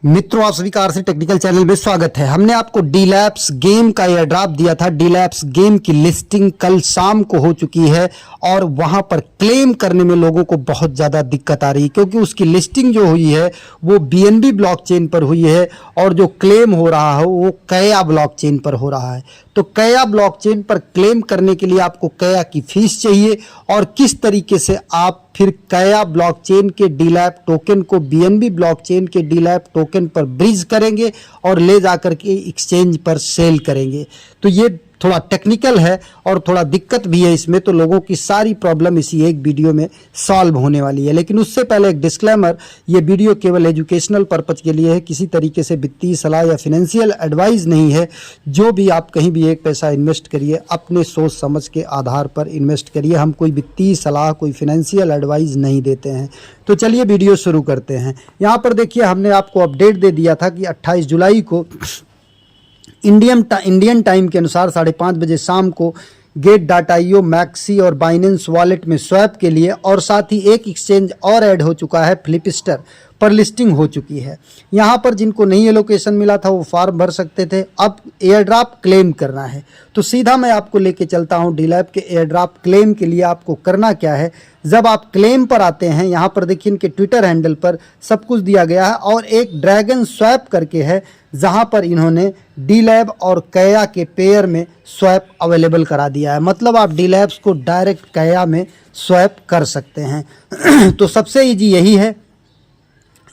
मित्रों, आप सभी का आरसी टेक्निकल चैनल में स्वागत है। हमने आपको डीलैप्स गेम का एयर ड्रॉप दिया था। डीलैप्स गेम की लिस्टिंग कल शाम को हो चुकी है और वहां पर क्लेम करने में लोगों को बहुत ज़्यादा दिक्कत आ रही है, क्योंकि उसकी लिस्टिंग जो हुई है वो बीएनबी ब्लॉकचेन पर हुई है और जो क्लेम हो रहा है वो कया ब्लॉकचेन पर हो रहा है। तो कया ब्लॉकचेन पर क्लेम करने के लिए आपको कया की फीस चाहिए और किस तरीके से आप फिर कया ब्लॉकचेन के डीलैप टोकन को बीएनबी ब्लॉकचेन के डीलैप टोकन पर ब्रिज करेंगे और ले जाकर के एक्सचेंज पर सेल करेंगे। तो ये थोड़ा टेक्निकल है और थोड़ा दिक्कत भी है इसमें, तो लोगों की सारी प्रॉब्लम इसी एक वीडियो में सॉल्व होने वाली है। लेकिन उससे पहले एक डिस्क्लेमर, ये वीडियो केवल एजुकेशनल पर्पज के लिए है, किसी तरीके से वित्तीय सलाह या फिनेंशियल एडवाइस नहीं है। जो भी आप कहीं भी एक पैसा इन्वेस्ट करिए अपने सोच समझ के आधार पर इन्वेस्ट करिए। हम कोई वित्तीय सलाह, कोई फिनेंशियल एडवाइस नहीं देते हैं। तो चलिए वीडियो शुरू करते हैं। यहाँ पर देखिए, हमने आपको अपडेट दे दिया था कि 28 जुलाई को इंडियन टाइम के अनुसार 5:30 बजे शाम को Get.io, मैक्सी और बाइनेंस वॉलेट में स्वैप के लिए और साथ ही एक एक्सचेंज और ऐड हो चुका है, फ्लिपस्टर पर लिस्टिंग हो चुकी है। यहाँ पर जिनको नहीं एलोकेशन मिला था वो फॉर्म भर सकते थे। अब एयर ड्रॉप क्लेम करना है तो सीधा मैं आपको लेके चलता हूँ डीलैप के एयर ड्रॉप क्लेम के लिए आपको करना क्या है। जब आप क्लेम पर आते हैं, यहाँ पर देखिए इनके ट्विटर हैंडल पर सब कुछ दिया गया है और एक ड्रैगन स्वैप करके है जहाँ पर इन्होंने डीलैप और कया के पेयर में स्वैप अवेलेबल करा दिया है। मतलब आप डीलैप्स को डायरेक्ट कया में स्वैप कर सकते हैं। तो सबसे ईजी यही है,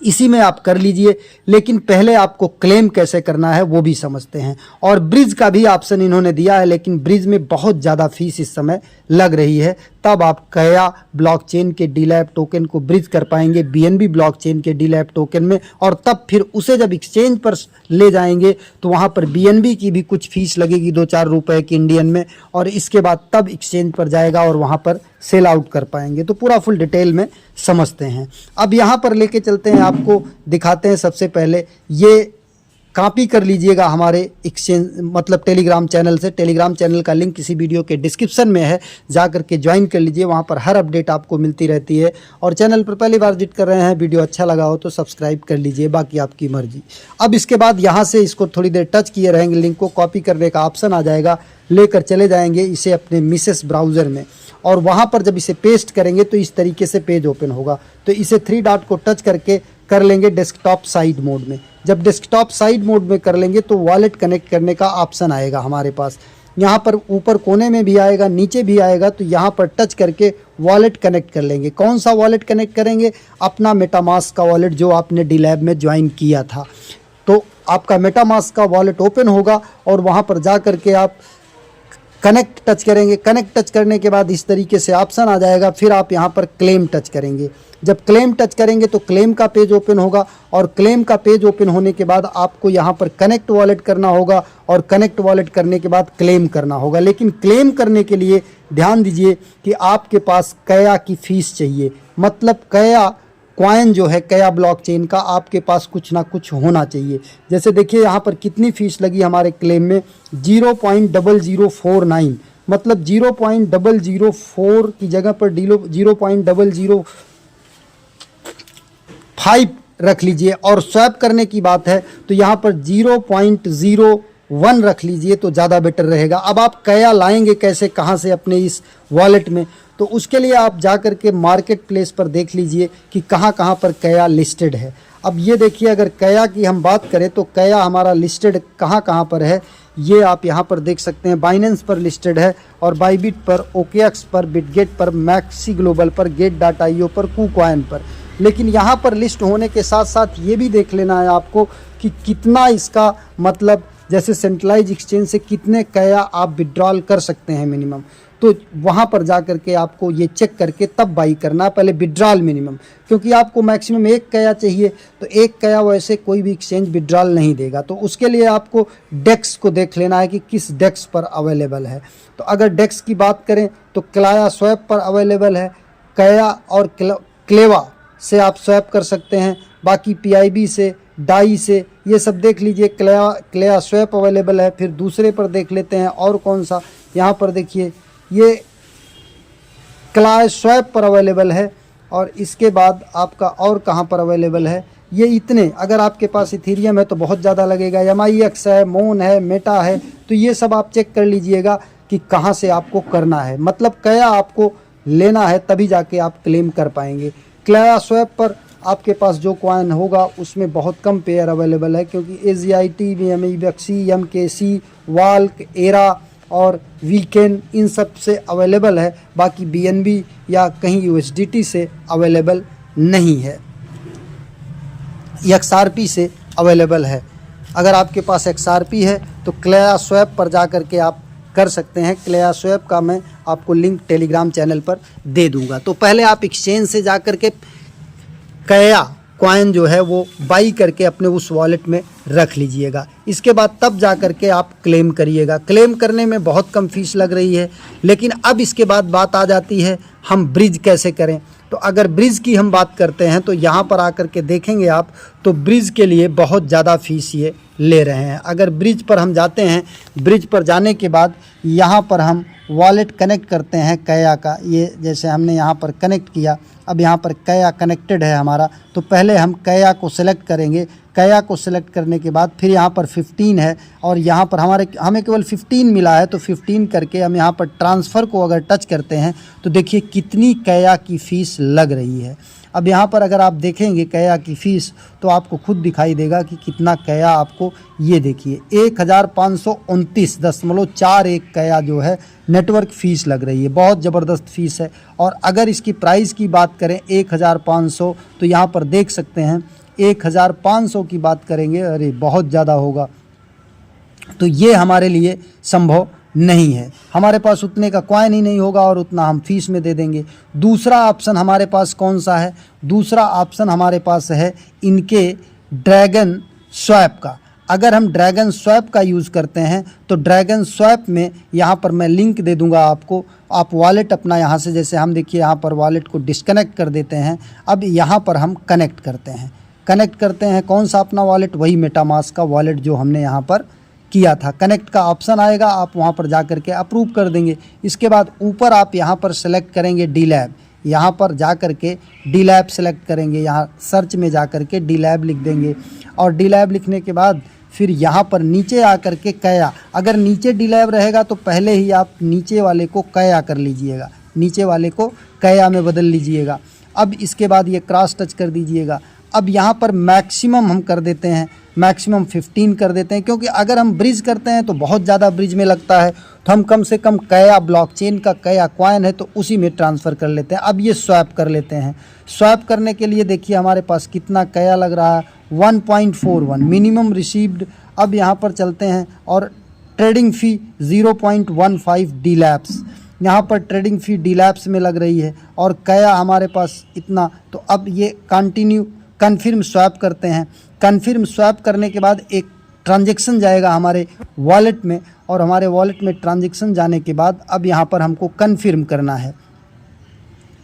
इसी में आप कर लीजिए। लेकिन पहले आपको क्लेम कैसे करना है वो भी समझते हैं। और ब्रिज का भी ऑप्शन इन्होंने दिया है, लेकिन ब्रिज में बहुत ज़्यादा फीस इस समय लग रही है। तब आप कया ब्लॉकचेन के डीलैप टोकन को ब्रिज कर पाएंगे बीएनबी ब्लॉकचेन के डीलैप टोकन में, और तब फिर उसे जब एक्सचेंज पर ले जाएंगे तो वहाँ पर बीएनबी की भी कुछ फीस लगेगी 2-4 रुपए की इंडियन में, और इसके बाद तब एक्सचेंज पर जाएगा और वहाँ पर सेल आउट कर पाएंगे। तो पूरा फुल डिटेल में समझते हैं। अब यहाँ पर लेके चलते हैं, आपको दिखाते हैं। सबसे पहले ये कॉपी कर लीजिएगा हमारे एक्सचेंज मतलब टेलीग्राम चैनल से। टेलीग्राम चैनल का लिंक किसी वीडियो के डिस्क्रिप्शन में है, जा करके ज्वाइन कर लीजिए। वहाँ पर हर अपडेट आपको मिलती रहती है। और चैनल पर पहली बार विजिट कर रहे हैं, वीडियो अच्छा लगा हो तो सब्सक्राइब कर लीजिए, बाकी आपकी मर्जी। अब इसके बाद यहाँ से इसको थोड़ी देर टच किए रहेंगे, लिंक को कॉपी करने का ऑप्शन आ जाएगा, लेकर चले जाएंगे इसे अपने मिसेस ब्राउज़र में, और वहाँ पर जब इसे पेस्ट करेंगे तो इस तरीके से पेज ओपन होगा। तो इसे 3 डॉट को टच करके कर लेंगे डेस्कटॉप साइड मोड में। जब डेस्कटॉप साइड मोड में कर लेंगे तो वॉलेट कनेक्ट करने का ऑप्शन आएगा हमारे पास। यहाँ पर ऊपर कोने में भी आएगा, नीचे भी आएगा। तो यहाँ पर टच करके वॉलेट कनेक्ट कर लेंगे। कौन सा वॉलेट कनेक्ट करेंगे? अपना मेटामास्क का वॉलेट जो आपने डीलैप में ज्वाइन किया था। तो आपका मेटामास्क का वॉलेट ओपन होगा और वहाँ पर जा करके आप कनेक्ट टच करेंगे। कनेक्ट टच करने के बाद इस तरीके से ऑप्शन आ जाएगा। फिर आप यहाँ पर क्लेम टच करेंगे। जब क्लेम टच करेंगे तो क्लेम का पेज ओपन होगा, और क्लेम का पेज ओपन होने के बाद आपको यहाँ पर कनेक्ट वॉलेट करना होगा, और कनेक्ट वॉलेट करने के बाद क्लेम करना होगा। लेकिन क्लेम करने के लिए ध्यान दीजिए कि आपके पास कया की फीस चाहिए। मतलब कया कॉइन जो है कया ब्लॉकचेन का आपके पास कुछ ना कुछ होना चाहिए। जैसे देखिए यहाँ पर कितनी फ़ीस लगी हमारे क्लेम में, 0.0049। मतलब 0.004 की जगह पर 0.005 रख लीजिए। और स्वैप करने की बात है तो यहाँ पर 0.01 रख लीजिए तो ज़्यादा बेटर रहेगा। अब आप कया लाएंगे कैसे, कहाँ से अपने इस वॉलेट में? तो उसके लिए आप जा कर के मार्केट प्लेस पर देख लीजिए कि कहाँ कहाँ पर कया लिस्टेड है। अब ये देखिए, अगर कया की हम बात करें तो कया हमारा लिस्टेड कहाँ कहाँ पर है, ये आप यहाँ पर देख सकते हैं। बाइनेंस पर लिस्टेड है, और बाइबिट पर, OKX पर, बिटगेट पर, मैक्सी ग्लोबल पर, Get.io पर, KuCoin पर। लेकिन यहाँ पर लिस्ट होने के साथ साथ ये भी देख लेना है आपको कि कितना इसका मतलब, जैसे सेंट्रलाइज एक्सचेंज से कितने कया आप विड्रॉल कर सकते हैं मिनिमम। तो वहाँ पर जा कर के आपको ये चेक करके तब बाई करना है, पहले विड्रॉल मिनिमम, क्योंकि आपको मैक्सिमम 1 कया चाहिए। तो 1 कया वैसे कोई भी एक्सचेंज विड्रॉल नहीं देगा। तो उसके लिए आपको डेक्स को देख लेना है कि किस डेक्स पर अवेलेबल है। तो अगर डेक्स की बात करें तो क्लाया स्वैप पर अवेलेबल है। कया और क्लेवा से आप स्वैप कर सकते हैं। बाकी PIB से, डाई से, ये सब देख लीजिए। क्लेया स्वैप अवेलेबल है। फिर दूसरे पर देख लेते हैं और कौन सा, यहाँ पर देखिए ये क्लाया स्वैप पर अवेलेबल है। और इसके बाद आपका और कहाँ पर अवेलेबल है, ये इतने, अगर आपके पास इथीरियम है तो बहुत ज़्यादा लगेगा, MIX है, मोन है, मेटा है, तो ये सब आप चेक कर लीजिएगा कि कहाँ से आपको करना है। मतलब कया आपको लेना है तभी जाके आप क्लेम कर पाएंगे। कया स्वैप पर आपके पास जो कॉइन होगा उसमें बहुत कम पेयर अवेलेबल है, क्योंकि AGIT, MEBXC, MKC, walk, era और वीकेंड इन सब से अवेलेबल है। बाकी BNB या कहीं USDT से अवेलेबल नहीं है, XRP से अवेलेबल है। अगर आपके पास XRP है तो कया स्वैप पर जा कर के आप कर सकते हैं। कया स्वैप का मैं आपको लिंक टेलीग्राम चैनल पर दे दूंगा। तो पहले आप एक्सचेंज से जा कर के कया कॉइन जो है वो बाई करके अपने उस वॉलेट में रख लीजिएगा। इसके बाद तब जा कर के आप क्लेम करिएगा। क्लेम करने में बहुत कम फीस लग रही है। लेकिन अब इसके बाद बात आ जाती है हम ब्रिज कैसे करें। तो अगर ब्रिज की हम बात करते हैं तो यहाँ पर आकर के देखेंगे आप तो ब्रिज के लिए बहुत ज़्यादा फीस ये ले रहे हैं। अगर ब्रिज पर हम जाते हैं, ब्रिज पर जाने के बाद यहाँ पर हम वॉलेट कनेक्ट करते हैं कया का। ये जैसे हमने यहाँ पर कनेक्ट किया, अब यहाँ पर कया कनेक्टेड है हमारा, तो पहले हम कया को सिलेक्ट करेंगे। कया को सिलेक्ट करने के बाद फिर यहाँ पर 15 है और यहाँ पर हमें केवल 15 मिला है, तो 15 करके हम यहाँ पर ट्रांसफ़र को अगर टच करते हैं तो देखिए कितनी कया की फ़ीस लग रही है। अब यहाँ पर अगर आप देखेंगे कया की फ़ीस तो आपको खुद दिखाई देगा कि कितना कया आपको, ये देखिए 1529.41 कया जो है नेटवर्क फ़ीस लग रही है। बहुत ज़बरदस्त फ़ीस है। और अगर इसकी प्राइस की बात करें 1500, तो यहाँ पर देख सकते हैं 1500 की बात करेंगे, अरे बहुत ज़्यादा होगा, तो ये हमारे लिए संभव नहीं है। हमारे पास उतने का कॉइन ही नहीं होगा और उतना हम फीस में दे देंगे। दूसरा ऑप्शन हमारे पास कौन सा है? दूसरा ऑप्शन हमारे पास है इनके ड्रैगन स्वैप का। अगर हम ड्रैगन स्वैप का यूज़ करते हैं तो ड्रैगन स्वैप में यहाँ पर मैं लिंक दे दूँगा आपको। आप वॉलेट अपना यहाँ से, जैसे हम देखिए यहाँ पर वॉलेट को डिस्कनेक्ट कर देते हैं। अब यहाँ पर हम कनेक्ट करते हैं। कनेक्ट करते हैं कौन सा अपना वॉलेट? वही मेटामास्क का वॉलेट जो हमने यहाँ पर किया था। कनेक्ट का ऑप्शन आएगा, आप वहाँ पर जा कर के अप्रूव कर देंगे। इसके बाद ऊपर आप यहाँ पर सेलेक्ट करेंगे DLAB। यहाँ पर जा कर के DLAB सेलेक्ट करेंगे। यहाँ सर्च में जा कर के DLAB लिख देंगे और DLAB लिखने के बाद फिर यहाँ पर नीचे आकर के कया, अगर नीचे DLAB रहेगा तो पहले ही आप नीचे वाले को कया कर लीजिएगा, नीचे वाले को कया में बदल लीजिएगा। अब इसके बाद ये क्रॉस टच कर दीजिएगा। अब यहाँ पर मैक्सिमम हम कर देते हैं, मैक्सिमम 15 कर देते हैं, क्योंकि अगर हम ब्रिज करते हैं तो बहुत ज़्यादा ब्रिज में लगता है। तो हम कम से कम कया ब्लॉकचेन का कया कॉइन है तो उसी में ट्रांसफ़र कर लेते हैं। अब ये स्वैप कर लेते हैं। स्वैप करने के लिए देखिए हमारे पास कितना कया लग रहा है, 1.41 मिनिमम रिसीव्ड। अब यहाँ पर चलते हैं और ट्रेडिंग फ़ी 0.15 DLABs, यहाँ पर ट्रेडिंग फ़ी DLABs में लग रही है और कया हमारे पास इतना। तो अब ये कन्फर्म स्वैप करते हैं। कन्फर्म स्वैप करने के बाद एक ट्रांजैक्शन जाएगा हमारे वॉलेट में और हमारे वॉलेट में ट्रांजैक्शन जाने के बाद अब यहाँ पर हमको कन्फर्म करना है।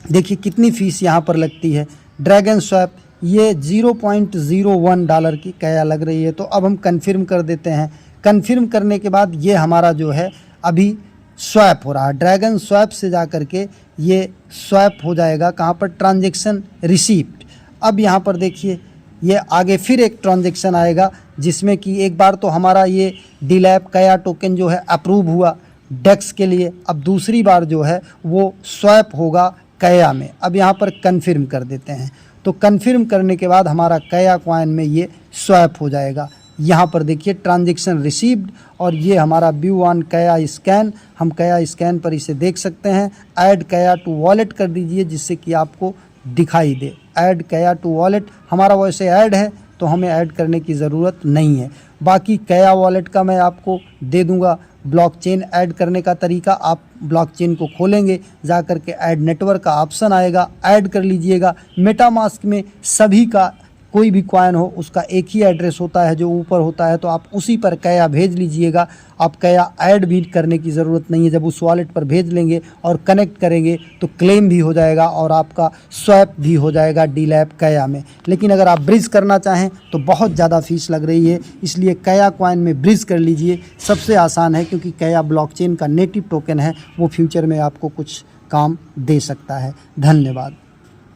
देखिए कितनी फ़ीस यहाँ पर लगती है। ड्रैगन स्वैप ये $0.01 की कया लग रही है। तो अब हम कन्फर्म कर देते हैं। कन्फर्म करने के बाद ये हमारा जो है अभी स्वैप हो रहा है। ड्रैगन स्वैप से जा कर के ये स्वैप हो जाएगा कहाँ पर? Transaction receipt. अब यहाँ पर देखिए ये आगे फिर एक ट्रांजैक्शन आएगा जिसमें कि एक बार तो हमारा ये DLAB कया टोकन जो है अप्रूव हुआ डेक्स के लिए। अब दूसरी बार जो है वो स्वैप होगा कया में। अब यहाँ पर कन्फर्म कर देते हैं। तो कन्फर्म करने के बाद हमारा कया कॉइन में ये स्वैप हो जाएगा। यहाँ पर देखिए ट्रांजैक्शन रिसीव्ड और ये हमारा व्यू ऑन कया स्कैन, हम कया स्कैन पर इसे देख सकते हैं। ऐड कया टू वॉलेट कर दीजिए जिससे कि आपको दिखाई दे। ऐड कया टू वॉलेट हमारा वैसे ऐड है तो हमें ऐड करने की ज़रूरत नहीं है। बाकी कया वॉलेट का मैं आपको दे दूंगा ब्लॉकचेन ऐड करने का तरीका। आप ब्लॉकचेन को खोलेंगे, जा कर के ऐड नेटवर्क का ऑप्शन आएगा, ऐड कर लीजिएगा। मेटामास्क में सभी का कोई भी कॉइन हो उसका एक ही एड्रेस होता है जो ऊपर होता है, तो आप उसी पर कया भेज लीजिएगा। आप कया ऐड भी करने की ज़रूरत नहीं है। जब उस वॉलेट पर भेज लेंगे और कनेक्ट करेंगे तो क्लेम भी हो जाएगा और आपका स्वैप भी हो जाएगा DLAB कया में। लेकिन अगर आप ब्रिज करना चाहें तो बहुत ज़्यादा फीस लग रही है, इसलिए कया कॉइन में ब्रिज कर लीजिए। सबसे आसान है क्योंकि कया ब्लॉकचेन का नेटिव टोकन है, वो फ्यूचर में आपको कुछ काम दे सकता है। धन्यवाद।